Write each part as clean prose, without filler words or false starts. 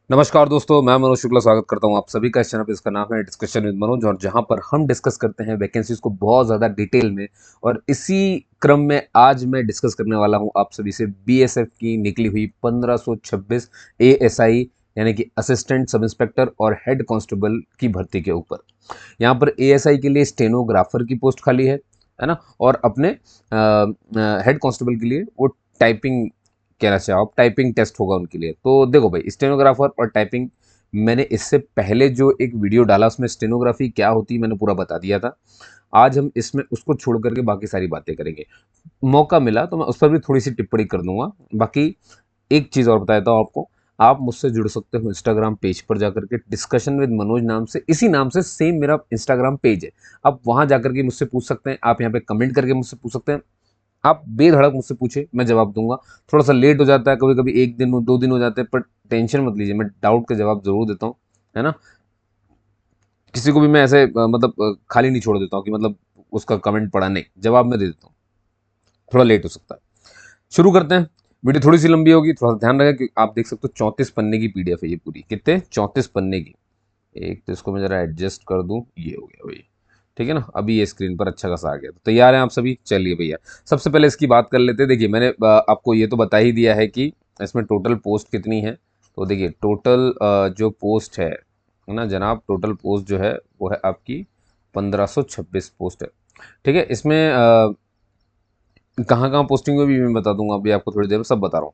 नमस्कार दोस्तों, मैं मनोज शुक्ला स्वागत करता हूं आप सभी का इस चैनल पे। इसका नाम है डिस्कशन विद मनोज और जहां पर हम डिस्कस करते हैं वैकेंसीज को बहुत ज़्यादा डिटेल में। और इसी क्रम में आज मैं डिस्कस करने वाला हूं आप सभी से बीएसएफ की निकली हुई 1526 एएसआई यानी कि असिस्टेंट सब इंस्पेक्टर और हेड कांस्टेबल की भर्ती के ऊपर। यहाँ पर एएसआई के लिए स्टेनोग्राफर की पोस्ट खाली है ना। और अपने हेड कांस्टेबल के लिए वो टाइपिंग कहना चाहो आप, टाइपिंग टेस्ट होगा उनके लिए। तो देखो भाई, स्टेनोग्राफर और टाइपिंग, मैंने इससे पहले जो एक वीडियो डाला उसमें स्टेनोग्राफी क्या होती है मैंने पूरा बता दिया था। आज हम इसमें उसको छोड़ करके बाकी सारी बातें करेंगे। मौका मिला तो मैं उस पर भी थोड़ी सी टिप्पणी कर दूंगा। बाकी एक चीज़ और बता देता हूँ आपको, आप मुझसे जुड़ सकते हो इंस्टाग्राम पेज पर जाकर के, डिस्कशन विद मनोज नाम से, इसी नाम से सेम मेरा इंस्टाग्राम पेज है। आप वहां जाकर के मुझसे पूछ सकते हैं, आप यहाँ पे कमेंट करके मुझसे पूछ सकते हैं। आप बेधड़क मुझसे पूछे, मैं जवाब दूंगा। थोड़ा सा लेट हो जाता है, कभी कभी एक दिन 2 दिन हो जाते हैं, पर टेंशन मत लीजिए, मैं डाउट का जवाब जरूर देता हूँ, है ना। किसी को भी मैं ऐसे खाली नहीं छोड़ देता हूँ कि मतलब उसका कमेंट पढ़ा नहीं, जवाब मैं दे देता हूँ। थोड़ा लेट हो सकता है। शुरू करते हैं। वीडियो थोड़ी सी लंबी होगी, थोड़ा सा ध्यान रखें कि आप देख सकते हो 34 पन्ने की पीडीएफ है ये पूरी। कितने? 34 पन्ने की। एक तो इसको मैं जरा एडजस्ट कर दूं, ये हो गया भाई। ठीक है ना, अभी ये स्क्रीन पर अच्छा खासा आ गया। तो तैयार हैं आप सभी? चलिए भैया, सबसे पहले इसकी बात कर लेते हैं। देखिए, मैंने आपको ये तो बता ही दिया है कि इसमें टोटल पोस्ट कितनी है। तो देखिए, टोटल जो पोस्ट है ना जनाब, टोटल पोस्ट जो है वो है आपकी 1526 पोस्ट है। ठीक है, इसमें कहाँ कहाँ पोस्टिंग हुई भी मैं बता दूंगा, अभी आपको थोड़ी देर में सब बता रहा हूँ।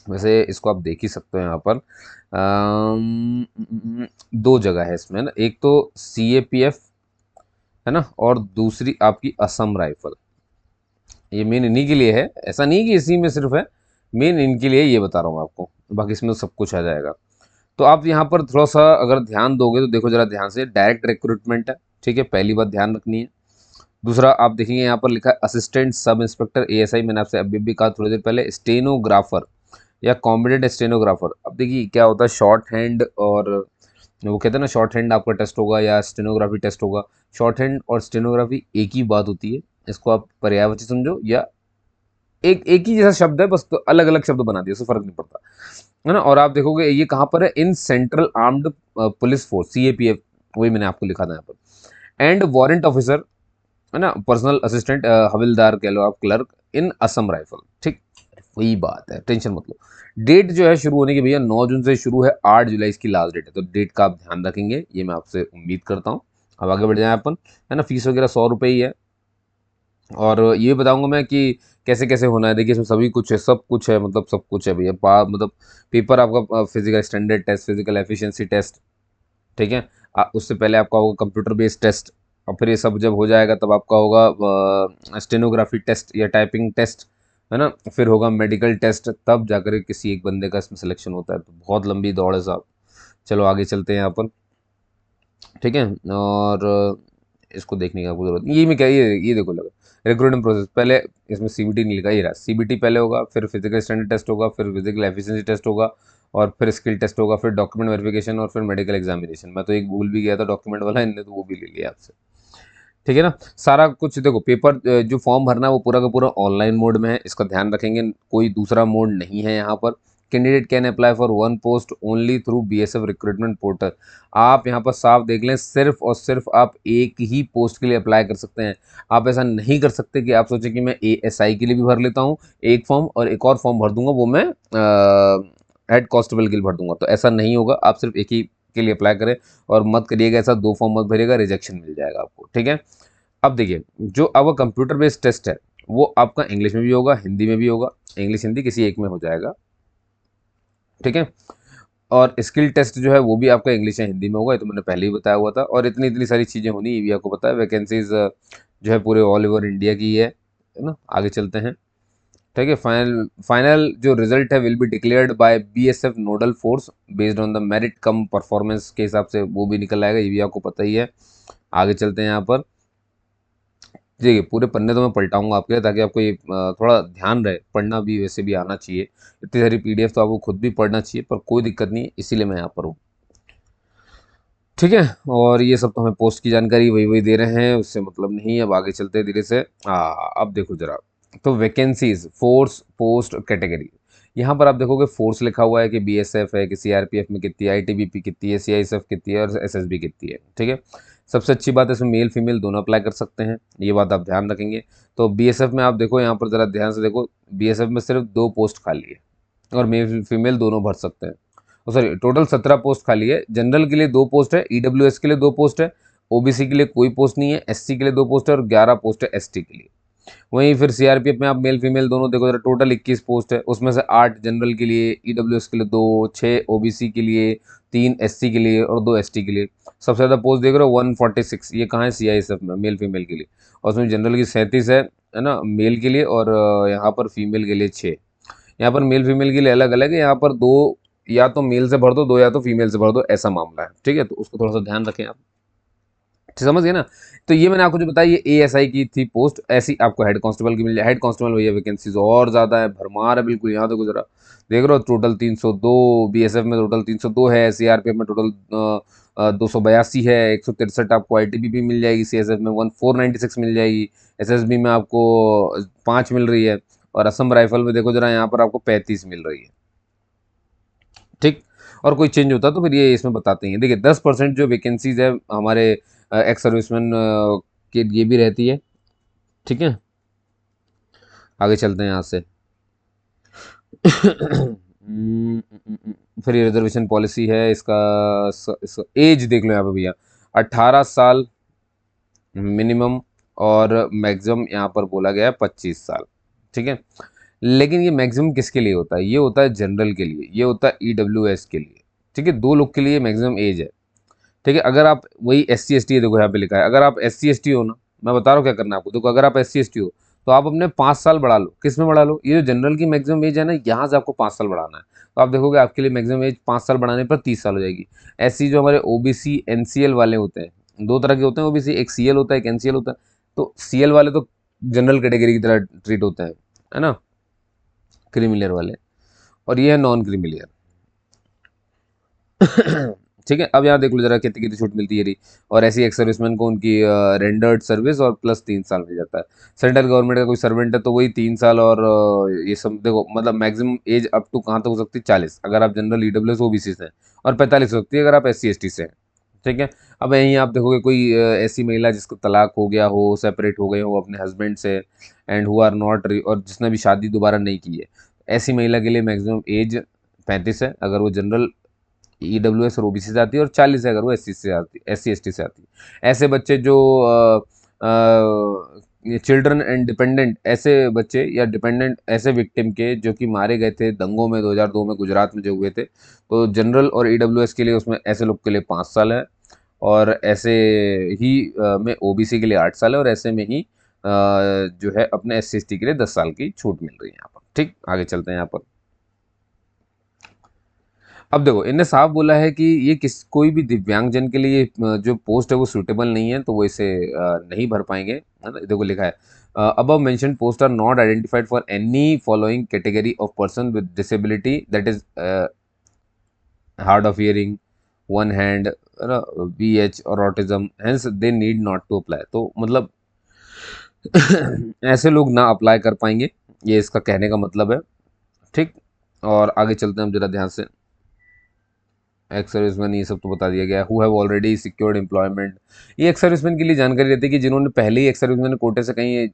वैसे इसको आप देख ही सकते हो यहाँ पर। दो जगह है इसमें ना, एक तो सीएपीएफ है ना, और दूसरी आपकी असम राइफल। ये मेन इन्हीं के लिए है, ऐसा नहीं कि इसी में सिर्फ है, मेन इनके लिए ये बता रहा हूँ आपको। बाकी इसमें तो सब कुछ आ जाएगा। तो आप यहाँ पर थोड़ा सा अगर ध्यान दोगे तो देखो जरा ध्यान से, डायरेक्ट रिक्रूटमेंट है। ठीक है, पहली बात ध्यान रखनी है। दूसरा आप देखेंगे यहाँ पर लिखा है असिस्टेंट सब इंस्पेक्टर एएसआई। मैंने आपसे अभी भी कहा थोड़ी देर पहले, स्टेनोग्राफर या कॉम्बिनेट स्टेनोग्राफर। अब देखिए क्या होता है, शॉर्ट हैंड और वो कहते हैं ना, शॉर्ट हैंड आपका टेस्ट होगा या स्टेनोग्राफी टेस्ट होगा। शॉर्ट हैंड और स्टेनोग्राफी एक ही बात होती है। इसको आप पर्यायवाची समझो, या एक एक ही जैसा शब्द है, बस तो अलग अलग शब्द बना दिए, उससे फर्क नहीं पड़ता, है ना। और आप देखोगे ये कहाँ पर है, in central armed police force, CAPF. वही मैंने आपको लिखा था यहाँ पर। एंड वारंट ऑफिसर, है ना, पर्सनल असिस्टेंट, हविलदार कह लो आप, क्लर्क इन असम राइफल। ठीक, वही बात है, टेंशन मत लो। डेट जो है शुरू होने की भैया 9 जून से शुरू है, 8 जुलाई इसकी लास्ट डेट है। तो डेट का आप ध्यान रखेंगे, ये मैं आपसे उम्मीद करता हूँ। अब आगे बढ़ जाए अपन, है ना। फीस वगैरह 100 रुपये ही है। और ये बताऊंगा मैं कि कैसे कैसे होना है। देखिए इसमें सभी कुछ है, सब कुछ है, मतलब सब कुछ है भैया। मतलब पेपर आपका physical standard test, physical efficiency test. ठीक है, उससे पहले आपका होगा कंप्यूटर बेस्ड टेस्ट। और फिर ये सब जब हो जाएगा तब आपका होगा स्टेनोग्राफी टेस्ट या टाइपिंग टेस्ट, है ना। फिर होगा मेडिकल टेस्ट, तब जाकर किसी एक बंदे का इसमें सिलेक्शन होता है। तो बहुत लंबी दौड़ है साहब। चलो आगे चलते हैं यहाँ पर। ठीक है, और इसको देखने का कोई जरूरत नहीं। ये में क्या, ये देखो लगा रिक्रूटमेंट प्रोसेस। पहले इसमें सीबीटी नहीं लिखा, ये रहा सीबीटी पहले होगा, फिर फिजिकल स्टैंडर्ड टेस्ट होगा, फिर फिजिकल एफिशिएंसी टेस्ट होगा, और फिर स्किल टेस्ट होगा, फिर डॉक्यूमेंट वेरिफिकेशन, और फिर मेडिकल एग्जामिनेशन। मैं तो एक भूल भी गया था डॉक्यूमेंट वाला, इनने तो वो भी ले लिया आपसे। ठीक है ना, सारा कुछ देखो। पेपर जो फॉर्म भरना है वो पूरा का पूरा ऑनलाइन मोड में है, इसका ध्यान रखेंगे। कोई दूसरा मोड नहीं है यहाँ पर। Candidate can apply for one post only through BSF recruitment portal. आप यहाँ पर साफ देख लें, सिर्फ और सिर्फ आप एक ही पोस्ट के लिए अप्लाई कर सकते हैं। आप ऐसा नहीं कर सकते कि आप सोचें कि मैं एएसआई के लिए भी भर लेता हूँ एक फॉर्म, और एक और फॉर्म भर दूंगा वो मैं हेड कांस्टेबल के लिए भर दूंगा। तो ऐसा नहीं होगा, आप सिर्फ एक ही के लिए अप्लाई करें। और मत करिएगा ऐसा, दो फॉर्म मत भरिएगा, रिजेक्शन मिल जाएगा आपको। ठीक है, अब देखिए, जो अब कंप्यूटर बेस्ड टेस्ट है वो आपका इंग्लिश में भी होगा, हिंदी में भी होगा। इंग्लिश हिंदी किसी एक में हो जाएगा। ठीक है, और स्किल टेस्ट जो है वो भी आपका इंग्लिश या हिंदी में होगा, ये तो मैंने पहले ही बताया हुआ था। और इतनी इतनी सारी चीज़ें होनी, ये भी आपको पता है। वैकेंसीज जो है पूरे ऑल ओवर इंडिया की है ना। आगे चलते हैं। ठीक है, फाइनल फाइनल जो रिजल्ट है will be declared by BSF nodal force based on the merit come performance के हिसाब से वो भी निकल आएगा, ये भी आपको पता ही है। आगे चलते हैं यहाँ पर। देखिए पूरे पन्ने तो मैं पलटाऊंगा आपके लिए, ताकि आपको ये थोड़ा ध्यान रहे। पढ़ना भी वैसे भी आना चाहिए, इतनी सारी पीडीएफ तो आपको खुद भी पढ़ना चाहिए, पर कोई दिक्कत नहीं है, इसीलिए मैं यहाँ पर हूँ। ठीक है, और ये सब तो हमें पोस्ट की जानकारी वही वही दे रहे हैं, उससे मतलब नहीं। अब आगे चलते हैं धीरे से। अब देखो जरा, तो वैकेंसीज, फोर्स, पोस्ट, कैटेगरी, यहाँ पर आप देखोगे फोर्स लिखा हुआ है कि बीएसएफ है, कि सीआरपीएफ में कितनी है, आईटीबीपी कितनी है, सीआईएसएफ कितनी है और एसएसबी कितनी है। ठीक है, सबसे अच्छी बात है इसमें मेल फीमेल दोनों अप्लाई कर सकते हैं, ये बात आप ध्यान रखेंगे। तो बीएसएफ में आप देखो, यहाँ पर ज़रा ध्यान से देखो, बीएसएफ में सिर्फ 2 पोस्ट खाली है और मेल फीमेल दोनों भर सकते हैं। सॉरी, टोटल 17 पोस्ट खाली है। जनरल के लिए 2 पोस्ट है, ईडब्ल्यूएस के लिए 2 पोस्ट है, ओबीसी के लिए कोई पोस्ट नहीं है, एससी के लिए 2 पोस्ट है और 11 पोस्ट है एसटी के लिए। वहीं फिर सीआरपीएफ में आप मेल फीमेल दोनों देखो जरा, टोटल 21 पोस्ट है, उसमें से 8 जनरल के लिए, ईडब्ल्यूएस के लिए 2, 6 ओबीसी के लिए, 3 एससी के लिए और 2 एसटी के लिए। सबसे ज़्यादा पोस्ट देख रहे हो 146, ये कहाँ है, सीआईएसएफ में मेल फीमेल के लिए। और उसमें जनरल की 37 है ना मेल के लिए, और यहाँ पर फीमेल के लिए 6। यहाँ पर मेल फीमेल के लिए अलग अलग है, यहाँ पर 2 या तो मेल से भर दो, 2 या तो फीमेल से भर दो, ऐसा मामला है। ठीक है, तो उसको थोड़ा सा ध्यान रखें आप, समझ गए ना। तो ये मैंने आपको जो बताया, ये एएसआई की थी पोस्ट, ऐसी आपको हेड कांस्टेबल की मिल जाए। हेड कांस्टेबल भैया वैकेंसीज और ज़्यादा है, भरमार है बिल्कुल। यहाँ देखो जरा, देख रहे हो टोटल 302, बीएसएफ में टोटल 302 है, सीआरपीएफ में टोटल 282 है, 163 आपको आईटीबीपी मिल जाएगी, सीएसएफ में 496 मिल जाएगी, एसएसबी में आपको 5 मिल रही है, और असम राइफल में देखो जरा, यहाँ पर आपको 35 मिल रही है। ठीक, और कोई चेंज होता तो फिर ये इसमें बताते हैं। देखिए 10% जो वैकेंसीज है हमारे एक्स सर्विसमैन के लिए भी रहती है। ठीक है, आगे चलते हैं यहाँ से। फिर ये रिजर्वेशन पॉलिसी है, इसका एज देख लो यहाँ पे भैया, 18 साल मिनिमम, और मैक्सिमम यहाँ पर बोला गया है 25 साल। ठीक है, लेकिन ये मैक्सिमम किसके लिए होता है, ये होता है जनरल के लिए, ये होता है ईडब्ल्यूएस के लिए। ठीक है, 2 लोग के लिए मैक्सिमम एज है। ठीक है, अगर आप वही एस सी एस टी है, देखो यहाँ पे लिखा है, अगर आप एस सी एस टी हो ना, मैं बता रहा हूँ क्या करना है आपको। देखो अगर आप एस सी एस टी हो तो आप अपने 5 साल बढ़ा लो। किस में बढ़ा लो, ये जो जनरल की मैक्सिमम एज है ना, यहाँ से आपको 5 साल बढ़ाना है। तो आप देखोगे आपके लिए मैक्सिमम एज 5 साल बढ़ाने पर 30 साल हो जाएगी। ऐसी जो हमारे ओबीसी एनसीएल वाले होते हैं, 2 तरह के होते हैं ओबीसी, एक सीएल होता है, एक एनसीएल होता है। तो सीएल वाले तो जनरल कैटेगरी की तरह ट्रीट होते हैं, है ना, क्रीमिलियर वाले, और ये है नॉन क्रीमिलियर। ठीक है, अब यहाँ देख लो जरा कितनी कितनी छूट मिलती है रही। और ऐसी एक्स सर्विसमैन को उनकी रेंडर्ड सर्विस और प्लस 3 साल मिल जाता है। सेंट्रल गवर्नमेंट का कोई सर्वेंट है तो वही 3 साल, और ये सब देखो, मतलब मैक्सिमम एज अप टू कहाँ तक हो सकती है, 40 अगर आप जनरल ईडब्ल्यूएस ओबीसी से हैं, और 45 हो सकती है अगर आप एस सी एस टी से हैं। ठीक है, अब यहीं आप देखोगे कोई ऐसी महिला जिसको तलाक हो गया हो, सेपरेट हो गए हो अपने हस्बैंड से, एंड हु आर नॉट, और जिसने भी शादी दोबारा नहीं की है, ऐसी महिला के लिए मैक्सिमम एज 35 है अगर वो जनरल ईडब्ल्यूएस और ओबीसी से आती है, और 40 है अगर वो एससी से आती है, एससी एसटी से आती है। ऐसे बच्चे जो चिल्ड्रन एंड डिपेंडेंट, ऐसे बच्चे या डिपेंडेंट ऐसे विक्टिम के जो कि मारे गए थे दंगों में 2002 में गुजरात में जो हुए थे, तो जनरल और ईडब्ल्यूएस के लिए उसमें ऐसे लोग के लिए 5 साल है, और ऐसे ही में ओबीसी के लिए 8 साल है, और ऐसे में ही जो है अपने एस सी के लिए 10 साल की छूट मिल रही है यहाँ पर। ठीक, आगे चलते हैं यहाँ पर। अब देखो इनने साफ बोला है कि ये कोई भी दिव्यांगजन के लिए जो पोस्ट है वो सूटेबल नहीं है, तो वो इसे नहीं भर पाएंगे, है ना। देखो लिखा है, above mentioned posts are not identified for any following category of person with disability, that is hard of hearing, one hand, है ना, BH और autism, hence they need not to apply। तो मतलब ऐसे लोग ना अप्लाई कर पाएंगे, ये इसका कहने का मतलब है। ठीक, और आगे चलते हैं हम जरा ध्यान से। एक्स सर्विसमैन ये सब तो बता दिया गया, who have already secured employment, ये एक्स सर्विसमैन के लिए जानकारी रहती है कि जिन्होंने पहले ही एक्स सर्विसमैन कोटे से कहीं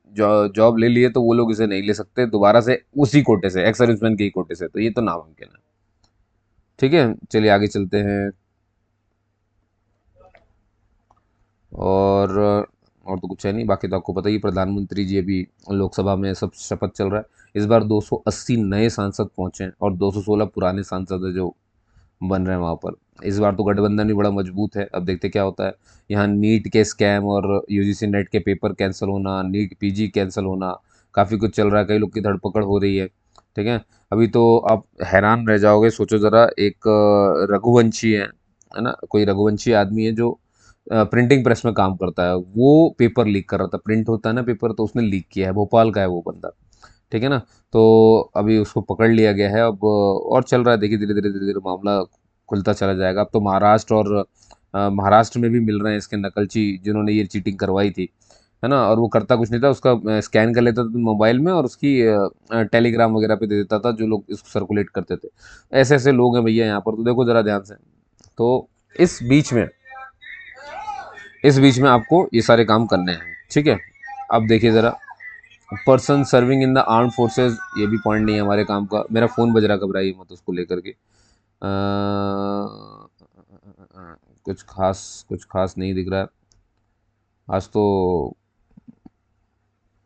जॉब ले ली है, तो वो लोग इसे नहीं ले सकते दोबारा से उसी कोटे से, एक्स सर्विसमैन के ही कोटे से, तो ये तो नामुमकिन है। ठीक है, चलिए आगे चलते हैं। और तो कुछ है नहीं, बाकी तो आपको पता ही, प्रधानमंत्री जी अभी लोकसभा में सब शपथ चल रहा है। इस बार 280 नए सांसद पहुंचे हैं, और 216 पुराने सांसद है जो बन रहे हैं वहाँ पर। इस बार तो गठबंधन भी बड़ा मजबूत है, अब देखते क्या होता है। यहाँ नीट के स्कैम और यूजीसी नेट के पेपर कैंसिल होना, नीट पीजी कैंसिल होना, काफ़ी कुछ चल रहा है, कई लोग की धरपकड़ हो रही है। ठीक है, अभी तो आप हैरान रह जाओगे, सोचो ज़रा, एक रघुवंशी है ना, कोई रघुवंशी आदमी है जो प्रिंटिंग प्रेस में काम करता है, वो पेपर लीक कर रहा था, प्रिंट होता है ना पेपर, तो उसने लीक किया है, भोपाल का है वो बंदा। ठीक है ना, तो अभी उसको पकड़ लिया गया है, अब और चल रहा है, देखिए धीरे धीरे धीरे धीरे मामला खुलता चला जाएगा। अब तो महाराष्ट्र और महाराष्ट्र में भी मिल रहे हैं इसके नकलची जिन्होंने ये चीटिंग करवाई थी। है ना, और वो करता कुछ नहीं था, उसका स्कैन कर लेता था मोबाइल में और उसकी टेलीग्राम वगैरह पे दे देता था जो लोग इसको सर्कुलेट करते थे। ऐसे ऐसे लोग हैं भैया यहाँ पर, तो देखो ज़रा ध्यान से। तो इस बीच में इस बीच में आपको ये सारे काम करने हैं, ठीक है। अब देखिए ज़रा, person serving in the arm forces, ये भी पॉइंट नहीं है हमारे काम का। मेरा फ़ोन बज रहा, घबराइए मत उसको लेकर के। कुछ खास नहीं दिख रहा है आज तो।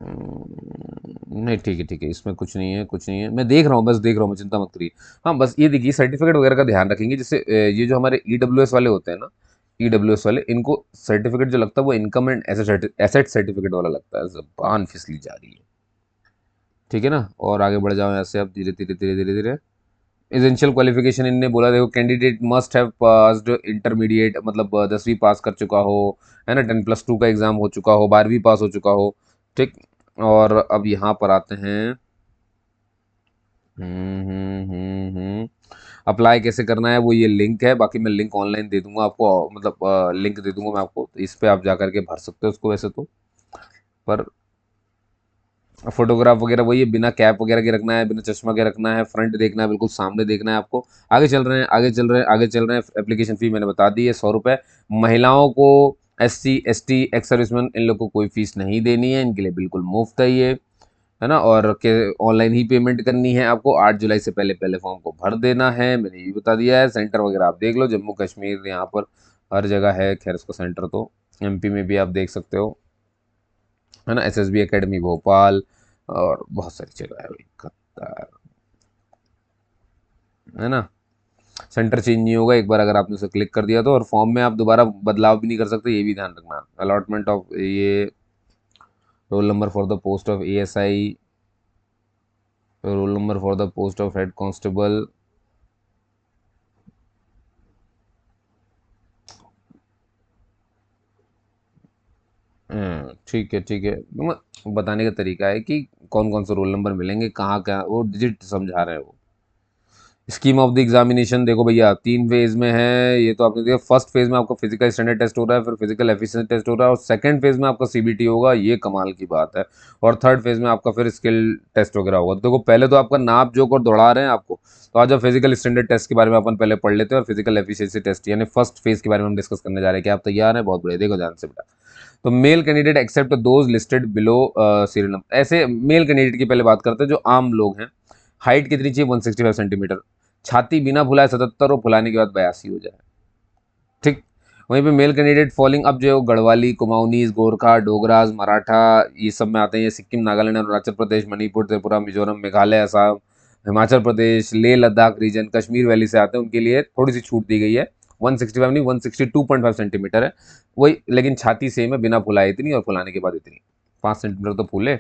नहीं, ठीक है ठीक है, इसमें कुछ नहीं है, कुछ नहीं है, मैं देख रहा हूँ, बस देख रहा हूँ मैं, चिंता मत करिए। हाँ, बस ये देखिए सर्टिफिकेट वगैरह का ध्यान रखेंगे, जैसे ये जो हमारे ईडब्ल्यूएस वाले होते हैं ना, ईडब्ल्यूएस वाले, इनको सर्टिफिकेट जो लगता है वो इनकम एंड एसेट सर्टिफिकेट वाला लगता है। जबान फिसली जा रही है, ठीक है ना। और आगे बढ़ जाओ ऐसे अब धीरे धीरे धीरे धीरे धीरे। एसेंशियल क्वालिफिकेशन इनने बोला, देखो candidate must have passed intermediate, मतलब 10वीं पास कर चुका हो, है ना, 10+2 का एग्जाम हो चुका हो, 12वीं पास हो चुका हो, ठीक। और अब यहाँ पर आते हैं। अप्लाई कैसे करना है, वो ये लिंक है, बाकी मैं लिंक ऑनलाइन दे दूंगा आपको, मतलब लिंक दे दूंगा मैं आपको, तो इस पे आप जा करके भर सकते हो उसको वैसे तो। पर फोटोग्राफ वगैरह वही है, बिना कैप वगैरह के रखना है, बिना चश्मा के रखना है, फ्रंट देखना है, बिल्कुल सामने देखना है आपको। आगे चल रहे हैं, आगे चल रहे हैं, आगे चल रहे हैं। एप्लीकेशन फ़ी मैंने बता दी है, 100 रुपये। महिलाओं को, SC ST एक्स सर्विसमैन, इन लोग को कोई फीस नहीं देनी है, इनके लिए बिल्कुल मुफ्त है ये, है ना। और के ऑनलाइन ही पेमेंट करनी है आपको, 8 जुलाई से पहले पहले फॉर्म को भर देना है, मैंने ये भी बता दिया है। सेंटर वगैरह आप देख लो, जम्मू कश्मीर यहाँ पर हर जगह है, खैर उसका सेंटर तो MP में भी आप देख सकते हो, है ना। SSB एकेडमी भोपाल, और बहुत सारी जगह है भाई, कतार, है ना। सेंटर चेंज नहीं होगा एक बार अगर आपने उसे क्लिक कर दिया तो, और फॉर्म में आप दोबारा बदलाव भी नहीं कर सकते, ये भी ध्यान रखना। अलॉटमेंट ऑफ ये roll number for the post of ASI, roll number for the post of head constable. ठीक है ठीक है, बताने का तरीका है कि कौन कौन से रोल नंबर मिलेंगे, कहाँ क्या, वो डिजिट समझा रहे हैं वो। स्कीम ऑफ द एग्जामिनेशन देखो भैया, 3 फेज में है ये, तो आपने देखा फर्स्ट फेज में आपका फिजिकल स्टैंडर्ड टेस्ट हो रहा है, फिर फिजिकल एफिशिएंसी टेस्ट हो रहा है, और सेकंड फेज में आपका CBT होगा, ये कमाल की बात है। और थर्ड फेज में आपका फिर स्किल टेस्ट वगैरह होगा। तो देखो पहले तो आपका नाप जोक और दौड़ा रहे हैं आपको, तो आज आप फिजिकल स्टैंडर्ड टेस्ट के बारे में अपन पहले पढ़ लेते हैं, और फिजिकल एफिशिएंसी टेस्ट यानी फर्स्ट फेज के बारे में हम डिस्कस करने जा रहे हैं। क्या आप तैयार हैं? बहुत बढ़िया, देखो ध्यान से बेटा। तो male candidate except those listed below serial number, ऐसे मेल कैंडिडेट की पहले बात करते हैं जो आम लोग हैं। हाइट कितनी चाहिए? 165 सेंटीमीटर। छाती बिना फुलाए 77 और फुलाने के बाद 82 हो जाए, ठीक। वहीं पे मेल कैंडिडेट फॉलोइंग, अब जो है वो गढ़वाली, कुमाऊनीज, गोरखा, डोगराज, मराठा, ये सब में आते हैं। ये सिक्किम, नागालैंड, अरुणाचल प्रदेश, मणिपुर, त्रिपुरा, मिजोरम, मेघालय, असम, हिमाचल प्रदेश, लेह लद्दाख रीजन, कश्मीर वैली से आते हैं, उनके लिए थोड़ी सी छूट दी गई है। 165 नहीं, 162.5 सेंटीमीटर है वही, लेकिन छाती सेम है, बिना फुलाए इतनी और फुलाने के बाद इतनी, 5 सेंटीमीटर तो फूले।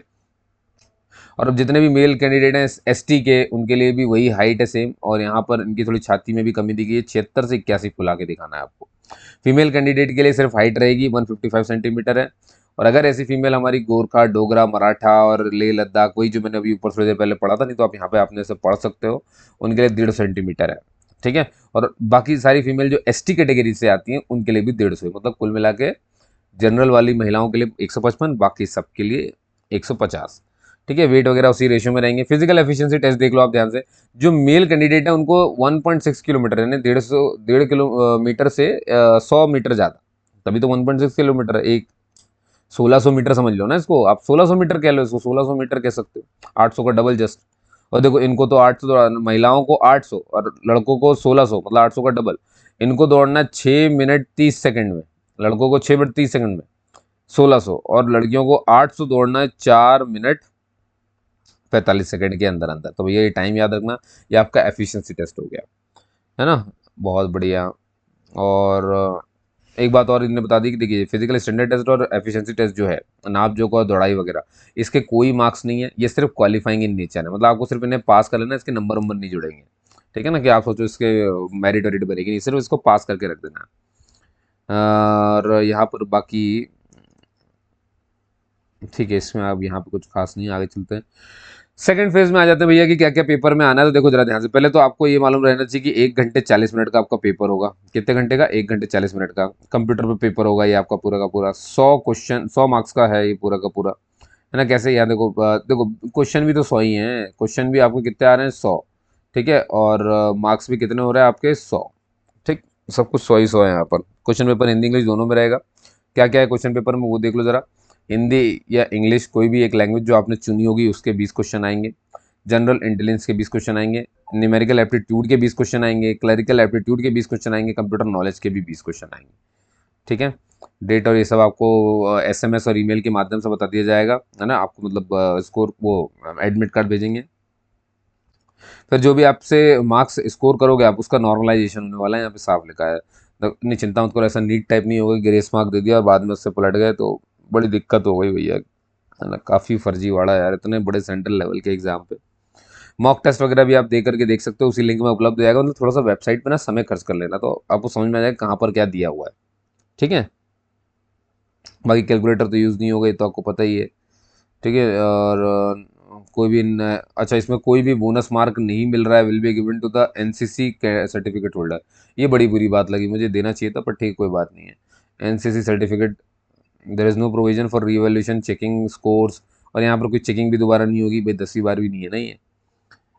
और अब जितने भी मेल कैंडिडेट हैं ST के, उनके लिए भी वही हाइट है सेम, और यहाँ पर इनकी थोड़ी छाती में भी कमी दी गई है, 76 से 81 फुला के दिखाना है आपको। फीमेल कैंडिडेट के लिए सिर्फ हाइट रहेगी 155 सेंटीमीटर है। और अगर ऐसी फीमेल हमारी गोरखा, डोगरा, मराठा और लेह लद्दाख, वही जो मैंने अभी ऊपर थोड़ी देर पहले पढ़ा था, नहीं तो आप यहाँ पे आपने से पढ़ सकते हो, उनके लिए 150 सेंटीमीटर है, ठीक है। और बाकी सारी फीमेल जो ST कैटेगरी से आती हैं उनके लिए भी 150, मतलब कुल मिला के जनरल वाली महिलाओं के लिए 155, बाकी सबके लिए 150, ठीक है। वेट वगैरह उसी रेशियो में रहेंगे। फिजिकल एफिशिएंसी टेस्ट देख लो आप ध्यान से। जो मेल कैंडिडेट है उनको 1.6 किलोमीटर यानी 1.5 किलोमीटर से 100 मीटर ज़्यादा, तभी तो 1.6 किलोमीटर है। एक 1600 मीटर समझ लो ना इसको, आप 1600 मीटर कह लो इसको, 1600 मीटर कह सकते हो, 800 का डबल जस्ट। और देखो इनको तो 800, महिलाओं को 800 और लड़कों को 1600, मतलब 800 का डबल। इनको दौड़ना है 6 मिनट 30 सेकंड में, लड़कों को 6 मिनट 30 सेकंड में 1600, और लड़कियों को 800 दौड़ना है 4 मिनट 45 सेकंड के अंदर अंदर। तो भैया ये टाइम याद रखना, ये आपका एफिशिएंसी टेस्ट हो गया, है ना। बहुत बढ़िया। और एक बात और इन्होंने बता दी कि देखिए फिजिकल स्टैंडर्ड टेस्ट और एफिशिएंसी टेस्ट जो है, नाप जोख और दौड़ाई वगैरह, इसके कोई मार्क्स नहीं है, ये सिर्फ क्वालिफाइंग इन नेचर है, मतलब आपको सिर्फ इन्हें पास कर लेना, इसके नंबर वंबर नहीं जुड़ेंगे, ठीक है ना। कि आप सोचो इसके मेरिट वेरिट बनेगी नहीं, सिर्फ इसको पास करके रख देना है। और यहाँ पर बाकी ठीक है, इसमें अब यहाँ पे कुछ खास नहीं है, आगे चलते हैं। सेकंड फेज में आ जाते हैं भैया कि क्या क्या पेपर में आना है। तो देखो जरा ध्यान से, पहले तो आपको ये मालूम रहना चाहिए कि 1 घंटे 40 मिनट का आपका पेपर होगा। कितने घंटे का? 1 घंटे 40 मिनट का कंप्यूटर पे पेपर होगा। ये आपका पूरा का पूरा 100 क्वेश्चन 100 मार्क्स का है ये पूरा का पूरा, है ना। कैसे यार, देखो देखो क्वेश्चन भी तो 100 ही हैं। क्वेश्चन भी आपको कितने आ रहे हैं? 100। ठीक है, और मार्क्स भी कितने हो रहे हैं आपके? 100। ठीक, सब कुछ 100 ही 100 है यहाँ पर। क्वेश्चन पेपर हिंदी इंग्लिश दोनों में रहेगा। क्या क्या है क्वेश्चन पेपर में वो देख लो जरा। हिंदी या इंग्लिश कोई भी एक लैंग्वेज जो आपने चुनी होगी उसके 20 क्वेश्चन आएंगे। जनरल इंटेलिजेंस के 20 क्वेश्चन आएंगे। न्यूमेरिकल एप्टीट्यूड के 20 क्वेश्चन आएंगे। क्लरिकल एप्टीट्यूड के 20 क्वेश्चन आएंगे। कंप्यूटर नॉलेज के भी 20 क्वेश्चन आएंगे। ठीक है, डेट और ये सब आपको एसएमएस और ईमेल के माध्यम से बता दिया जाएगा, है ना। आपको मतलब स्कोर वो एडमिट कार्ड भेजेंगे। फिर जो भी आपसे मार्क्स स्कोर करोगे आप, उसका नॉर्मलाइजेशन होने वाला है। यहाँ पे साफ लिखा है, तो इतनी चिंता मत करो। ऐसा नीट टाइप नहीं होगा, ग्रेस मार्क दे दिया और बाद में उससे पलट गए तो बड़ी दिक्कत हो गई भैया, है ना। काफ़ी फर्जीवाड़ा यार, इतने बड़े सेंट्रल लेवल के एग्जाम पे। मॉक टेस्ट वगैरह भी आप दे करके देख सकते हो, उसी लिंक में उपलब्ध हो जाएगा। मतलब थोड़ा सा वेबसाइट पे ना समय खर्च कर लेना, तो आपको समझ में आ जाएगा कहाँ पर क्या दिया हुआ है। ठीक है, बाकी कैलकुलेटर तो यूज़ नहीं होगा, ये तो आपको पता ही है। ठीक है, और कोई भी अच्छा, इसमें कोई भी बोनस मार्क नहीं मिल रहा है। Will be given to the NCC certificate holder. ये बड़ी बुरी बात लगी मुझे, देना चाहिए था, पर ठीक कोई बात नहीं है। NCC certificate, there is no provision for revaluation checking scores. और यहाँ पर कोई चेकिंग भी दोबारा नहीं होगी भाई, 10वीं 12वीं नहीं है ना ये।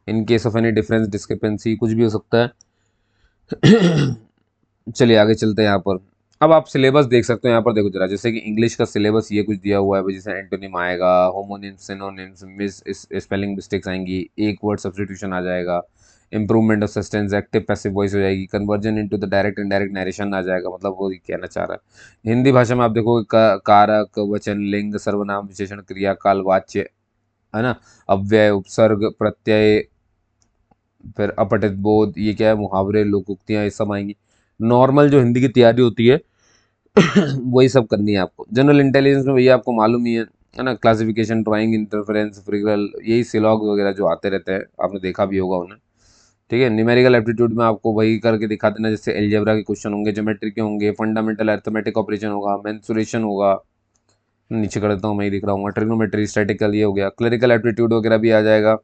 In case of any difference discrepancy, कुछ भी हो सकता है। चलिए आगे चलते हैं यहाँ पर। अब आप सिलेबस देख सकते हो यहाँ पर, देखो जरा। जैसे कि इंग्लिश का सिलेबस ये कुछ दिया हुआ है भाई, जैसे एंटोनिम आएगा, homonyms synonyms miss spelling mistakes आएंगी, एक वर्ड सब्स्टिट्यूशन आ जाएगा, improvement of sentence active passive voice हो जाएगी, conversion into the direct indirect narration आ जाएगा। मतलब वो ये कहना चाह रहा है। हिंदी भाषा में आप देखोगे कारक वचन लिंग सर्वनाम विशेषण क्रिया काल वाच्य, है ना, अव्यय उपसर्ग प्रत्यय, फिर अपठित बोध, ये क्या है, मुहावरे लोकोक्तियाँ, ये सब आएंगी। नॉर्मल जो हिंदी की तैयारी होती है वही सब करनी है आपको। जनरल इंटेलिजेंस में भैया आपको मालूम ही है ना, क्लासिफिकेशन ड्राइंग इंटरफेरेंस फ्रिगल, यही सिलॉग वगैरह जो आते रहते हैं, आपने देखा भी होगा उन्हें। ठीक है, न्यूमेरिकल एप्टीट्यूड में आपको वही करके दिखा देना, जैसे एलजेब्रा के क्वेश्चन होंगे, ज्योमेट्री के होंगे, फंडामेंटल अरिथमेटिक ऑपरेशन होगा, मेंसुरेशन होगा। नीचे कर देता हूँ, मैं ही दिख रहा हूँ, ट्रिग्नोमेट्री स्टैटिकल ये हो गया, क्लरिकल एप्टीट्यूड वगैरह भी आ जाएगा, है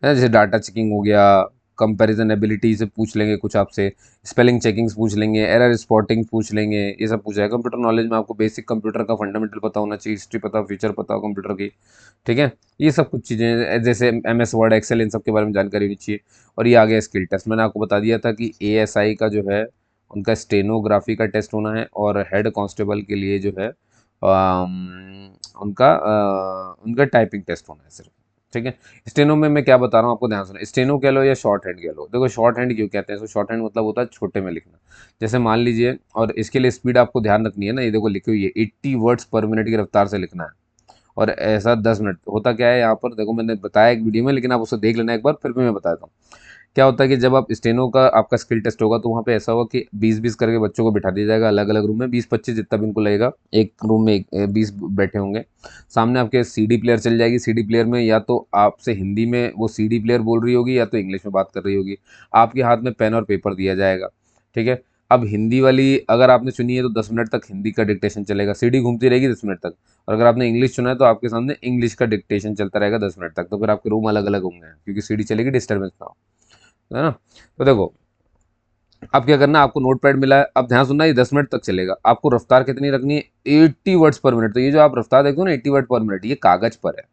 ना। जैसे डाटा चेकिंग हो गया, कंपैरिजन एबिलिटी से पूछ लेंगे कुछ आपसे, स्पेलिंग चेकिंग्स पूछ लेंगे, एरर स्पॉटिंग पूछ लेंगे, ये सब पूछा है। कंप्यूटर नॉलेज में आपको बेसिक कंप्यूटर का फंडामेंटल पता होना चाहिए, हिस्ट्री पता, फीचर पता हो कंप्यूटर की। ठीक है, ये सब कुछ चीज़ें, जैसे एमएस वर्ड एक्सेल, इन सब के बारे में जानकारी होनी चाहिए। और ये आ गया स्किल टेस्ट। मैंने आपको बता दिया था कि एएसआई का जो है उनका स्टेनोग्राफी का टेस्ट होना है, और हेड कांस्टेबल के लिए जो है उनका टाइपिंग टेस्ट होना है सिर्फ। ठीक है, स्टेनो में मैं क्या बता रहा हूँ आपको ध्यान सुना। स्टेनो कह लो या शॉर्ट हैंड कह लो, देखो शॉर्ट हैंड क्यों कहते हैं, तो शॉर्ट हैंड मतलब होता है छोटे में लिखना। जैसे मान लीजिए, और इसके लिए स्पीड आपको ध्यान रखनी है ना, ये देखो लिखी हुई है 80 वर्ड्स पर मिनट की रफ्तार से लिखना है, और ऐसा 10 मिनट। होता क्या है यहाँ पर, देखो मैंने बताया एक वीडियो में, लेकिन आप उसे देख लेना एक बार, फिर भी मैं बताता हूँ। क्या होता है कि जब आप स्टेनो का आपका स्किल टेस्ट होगा, तो वहाँ पे ऐसा होगा कि 20-20 करके बच्चों को बिठा दिया जाएगा अलग अलग रूम में, 20-25 जितना भी उनको लगेगा। एक रूम में 20 बैठे होंगे। सामने आपके सीडी प्लेयर चल जाएगी। सीडी प्लेयर में या तो आपसे हिंदी में वो सीडी प्लेयर बोल रही होगी, या तो इंग्लिश में बात कर रही होगी। आपके हाथ में पेन और पेपर दिया जाएगा। ठीक है, अब हिंदी वाली अगर आपने चुनी है तो 10 मिनट तक हिंदी का डिक्टेशन चलेगा, सीडी घूमती रहेगी 10 मिनट तक। और अगर आपने इंग्लिश चुना है तो आपके सामने इंग्लिश का डिक्टेशन चलता रहेगा 10 मिनट तक। तो फिर आपके रूम अलग अलग होंगे, क्योंकि सीडी चलेगी, डिस्टर्बेंस ना हो, है ना। तो देखो, अब क्या करना है, आपको नोट पैड मिला है, अब ध्यान सुनना, ये 10 मिनट तक चलेगा। आपको रफ्तार कितनी रखनी है? 80 वर्ड्स पर मिनट। तो ये जो आप रफ्तार देखो ना, 80 वर्ड पर मिनट, ये कागज पर है।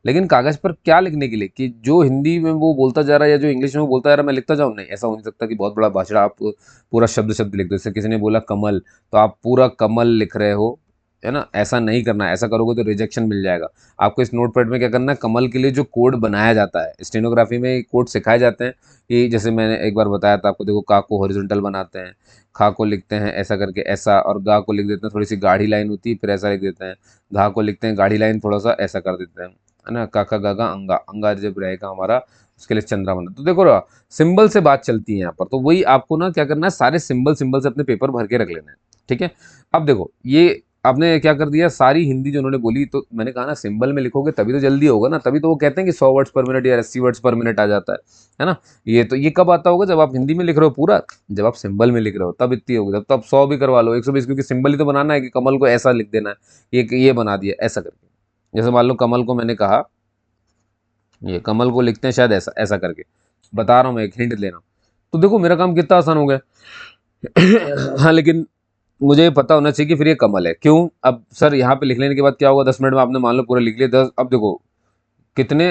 लेकिन कागज पर क्या लिखने के लिए, कि जो हिंदी में वो बोलता जा रहा है या जो इंग्लिश में वो बोलता जा रहा है मैं लिखता जाऊँ? नहीं, ऐसा हो नहीं सकता कि बहुत बड़ा भाषण आप पूरा शब्द शब्द लिख दो। जैसे किसी ने बोला कमल, तो आप पूरा कमल लिख रहे हो, है ना। ऐसा नहीं करना है, ऐसा करोगे तो रिजेक्शन मिल जाएगा। आपको इस नोटपैड में क्या करना है, कमल के लिए जो कोड बनाया जाता है, स्टेनोग्राफी में कोड सिखाए जाते हैं, कि जैसे मैंने एक बार बताया था आपको, देखो का को हॉरिजॉन्टल बनाते हैं, खा को लिखते हैं ऐसा करके ऐसा, और गा को लिख देते हैं थोड़ी सी गाढ़ी लाइन होती है, फिर ऐसा लिख देते हैं। घा को लिखते हैं गाढ़ी लाइन थोड़ा सा ऐसा कर देते हैं, है ना। काका गागा अंगा, अंगा जब रहेगा हमारा, उसके लिए चंद्रा बना। तो देखो सिंबल से बात चलती है यहाँ पर, तो वही आपको ना क्या करना है, सारे सिंबल सिंबल से अपने पेपर भर के रख लेना है। ठीक है, अब देखो ये आपने क्या कर दिया, सारी हिंदी जो उन्होंने बोली, तो मैंने कहा ना सिंबल में लिखोगे तभी तो जल्दी होगा ना, तभी तो वो कहते हैं कि 100 वर्ड्स पर मिनट या 80 वर्ड्स पर मिनट आ जाता है ना। ये तो ये कब आता होगा, जब आप हिंदी में लिख रहे हो पूरा, जब आप सिंबल में लिख रहे हो तब इतनी होगी, तब तो आप 100 भी करवा लो, 120, क्योंकि सिंबल ही तो बनाना है, कि कमल को ऐसा लिख देना है, ये बना दिया ऐसा करके। जैसे मान लो कमल को मैंने कहा ये कमल को लिखते हैं शायद ऐसा ऐसा करके, बता रहा हूँ मैं, एक हिंट लेना। तो देखो मेरा काम कितना आसान हो गया। हाँ लेकिन मुझे ये पता होना चाहिए कि फिर ये कमल है क्यों। अब सर यहाँ पे लिख लेने के बाद क्या होगा, 10 मिनट में आपने मान लो पूरा लिख लिया 10। अब देखो कितने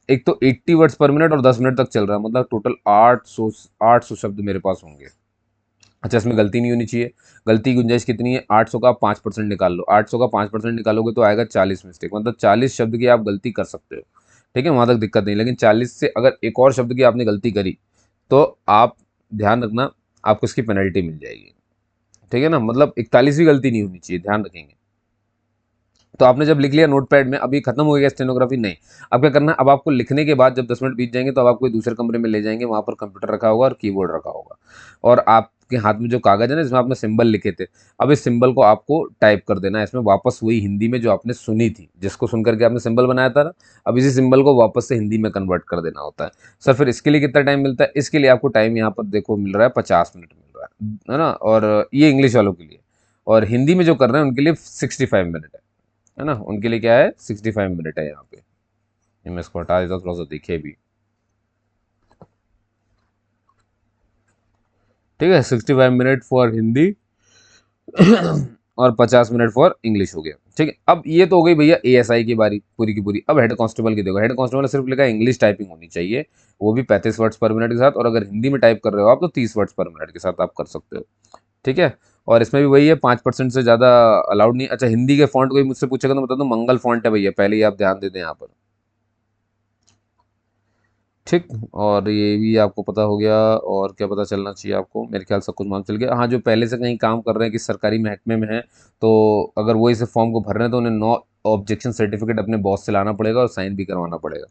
एक तो 80 वर्ड्स पर मिनट और 10 मिनट तक चल रहा है, मतलब टोटल 800 शब्द मेरे पास होंगे। अच्छा इसमें गलती नहीं होनी चाहिए। गलती की गुंजाइश कितनी है, 800 का 5% निकाल लो, 800 का 5% निकालोगे तो आएगा 40 मिस्टेक, मतलब 40 शब्द की आप गलती कर सकते हो। ठीक है, वहाँ तक दिक्कत नहीं, लेकिन 40 से अगर एक और शब्द की आपने गलती करी तो आप ध्यान रखना आपको इसकी पेनल्टी मिल जाएगी। ठीक है ना, मतलब 41वीं गलती नहीं होनी चाहिए, ध्यान रखेंगे। तो आपने जब लिख लिया नोटपैड में, अभी खत्म हो गया स्टेनोग्राफी, नहीं। अब क्या करना है, अब आपको लिखने के बाद जब 10 मिनट बीत जाएंगे तो अब आपको दूसरे कमरे में ले जाएंगे, वहाँ पर कंप्यूटर रखा होगा और कीबोर्ड रखा होगा, और आपके हाथ में जो कागज है ना जिसमें आपने सिंबल लिखे थे, अब इस सिंबल को आपको टाइप कर देना है इसमें वापस वही हिंदी में जो आपने सुनी थी, जिसको सुन करके आपने सिंबल बनाया था ना, अब इसी सिंबल को वापस से हिंदी में कन्वर्ट कर देना होता है। सर फिर इसके लिए कितना टाइम मिलता है, इसके लिए आपको टाइम यहाँ पर देखो मिल रहा है 50 मिनट मिल रहा है ना, और ये इंग्लिश वालों के लिए, और हिंदी में जो कर रहे हैं उनके लिए 65 मिनट है ना, उनके लिए क्या है 65 मिनट है यहाँ पे। मैं इसको हटा देता हूँ थोड़ा सा दिखे भी। ठीक है, 65 मिनट फॉर हिंदी और 50 मिनट फॉर इंग्लिश हो गया। ठीक है, अब ये तो हो गई भैया एएसआई की बारी पूरी की पूरी। अब हेड कांस्टेबल की देखो, हेड कांस्टेबल ने सिर्फ लिखा है इंग्लिश टाइपिंग होनी चाहिए, वो भी 35 वर्ड्स पर मिनट के साथ, और अगर हिंदी में टाइप कर रहे हो आप तो 30 वर्ड्स पर मिनट के साथ आप कर सकते हो। ठीक है, और इसमें भी वही है 5% से ज़्यादा अलाउड नहीं। अच्छा हिंदी के फॉन्ट कोई मुझसे पूछेगा तो बता दो मंगल फॉन्ट है भैया, पहले ही आप ध्यान दे दें यहाँ पर। ठीक, और ये भी आपको पता हो गया, और क्या पता चलना चाहिए आपको, मेरे ख्याल से कुछ मालूम चल गया। हाँ जो पहले से कहीं काम कर रहे हैं कि सरकारी महकमे में है, तो अगर वो इस फॉर्म को भर रहे हैं तो उन्हें नो ऑब्जेक्शन सर्टिफिकेट अपने बॉस से लाना पड़ेगा और साइन भी करवाना पड़ेगा।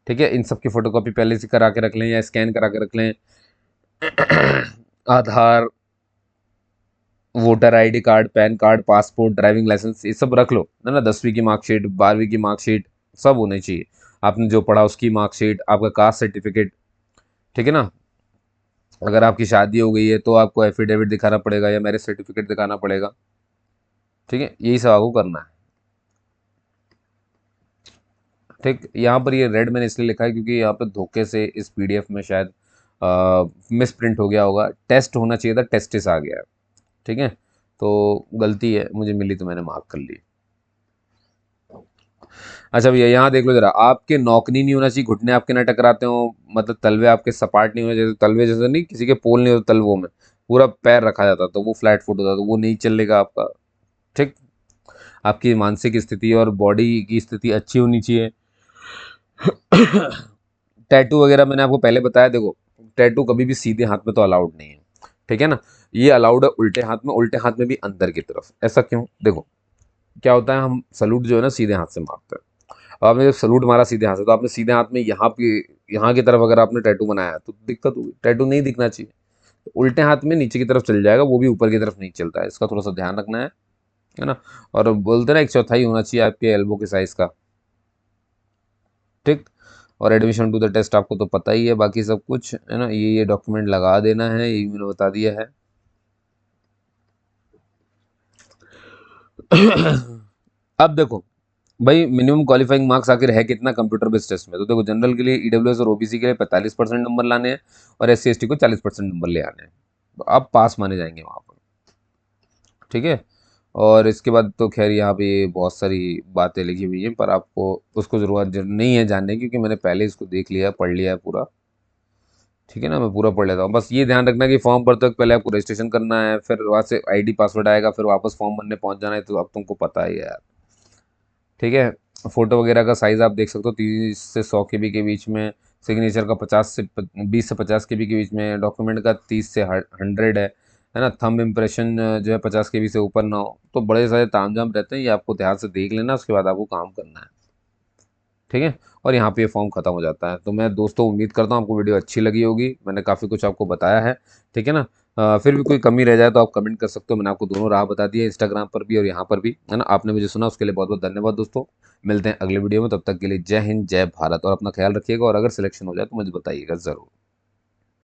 ठीक है, इन सब की फोटोकॉपी पहले से करा के रख लें या स्कैन करा के रख लें। Aadhaar, voter ID card, PAN card, passport, driving licence, ये सब रख लो है ना, 10वीं की मार्कशीट, 12वीं की मार्कशीट, सब होने चाहिए। आपने जो पढ़ा उसकी मार्कशीट, आपका कास्ट सर्टिफिकेट। ठीक है ना, अगर आपकी शादी हो गई है तो आपको एफिडेविट दिखाना पड़ेगा या मैरिज सर्टिफिकेट दिखाना पड़ेगा। ठीक है, यही सब आपको करना है। ठीक, यहाँ पर ये रेड मैंने इसलिए लिखा है क्योंकि यहाँ पर धोखे से इस पीडीएफ में शायद मिस प्रिंट हो गया होगा, टेस्ट होना चाहिए था, टेस्टिस आ गया है। ठीक है, तो गलती है, मुझे मिली तो मैंने मार्क कर ली। अच्छा भैया यहाँ देख लो जरा, आपके नौकनी नहीं होना चाहिए, घुटने आपके ना टकराते हो, मतलब तलवे आपके सपाट नहीं होने, जैसे तलवे जैसे नहीं किसी के पोल नहीं होते तलवों में, पूरा पैर रखा जाता तो वो फ्लैट फुट होता तो वो नहीं चलेगा आपका। ठीक, आपकी मानसिक स्थिति और बॉडी की स्थिति अच्छी होनी चाहिए। टैटू वगैरह मैंने आपको पहले बताया, देखो टैटू कभी भी सीधे हाथ में तो अलाउड नहीं है। ठीक है ना, ये अलाउड है उल्टे हाथ में, उल्टे हाथ में भी अंदर की तरफ। ऐसा क्यों, देखो क्या होता है, हम सलूट जो है ना सीधे हाथ से मारते हैं, अब आपने जब सलूट मारा सीधे हाथ से तो आपने सीधे हाथ में यहाँ पे, यहाँ की तरफ अगर आपने टैटू बनाया तो दिक्कत होगी, टैटू नहीं दिखना चाहिए। तो उल्टे हाथ में नीचे की तरफ चल जाएगा, वो भी ऊपर की तरफ नहीं चलता है, इसका थोड़ा सा ध्यान रखना है ना। और बोलते ना 1/4 होना चाहिए आपके एल्बो के साइज का। ठीक, और एडमिशन टू द टेस्ट आपको तो पता ही है, बाकी सब कुछ है ना, ये डॉक्यूमेंट लगा देना है, ये मैंने बता दिया है। अब देखो भाई मिनिमम क्वालिफाइंग मार्क्स आखिर है कितना कंप्यूटर बेस्ड टेस्ट में, तो देखो जनरल के लिए ईडब्ल्यूएस और ओबीसी के लिए 45% नंबर लाने हैं, और एससी एसटी को 40% नंबर ले आने हैं, तो आप पास माने जाएंगे वहाँ पर। ठीक है, और इसके बाद तो खैर यहाँ पे बहुत सारी बातें लिखी हुई हैं, पर आपको उसको ज़रूरत नहीं है जानने की, क्योंकि मैंने पहले इसको देख लिया पढ़ लिया है पूरा। ठीक है ना, मैं पूरा पढ़ लेता हूँ, बस ये ध्यान रखना कि फॉर्म भरते वक्त पहले आपको रजिस्ट्रेशन करना है, फिर वहाँ से आईडी पासवर्ड आएगा, फिर वापस फॉर्म भरने पहुँच जाना है, तो अब तुमको पता ही है यार। ठीक है, फोटो वगैरह का साइज़ आप देख सकते हो 30 से 100 KB के बीच में, सिग्नेचर का 20 से 50 KB के बीच में, डॉक्यूमेंट का 30 से 100 है ना, थंब इम्प्रेशन जो है 50 KB से ऊपर ना हो, तो बड़े सारे तामझाम रहते हैं, ये आपको ध्यान से देख लेना, उसके बाद आपको काम करना है। ठीक है, और यहाँ पे ये फॉर्म खत्म हो जाता है। तो मैं दोस्तों उम्मीद करता हूँ आपको वीडियो अच्छी लगी होगी, मैंने काफ़ी कुछ आपको बताया है। ठीक है ना, फिर भी कोई कमी रह जाए तो आप कमेंट कर सकते हो, मैंने आपको दोनों राह बता दी है, इंस्टाग्राम पर भी और यहाँ पर भी, है ना। आपने मुझे सुना उसके लिए बहुत बहुत धन्यवाद दोस्तों। मिलते हैं अगले वीडियो में, तब तक के लिए जय हिंद जय भारत, और अपना ख्याल रखिएगा, और अगर सिलेक्शन हो जाए तो मुझे बताइएगा ज़रूर।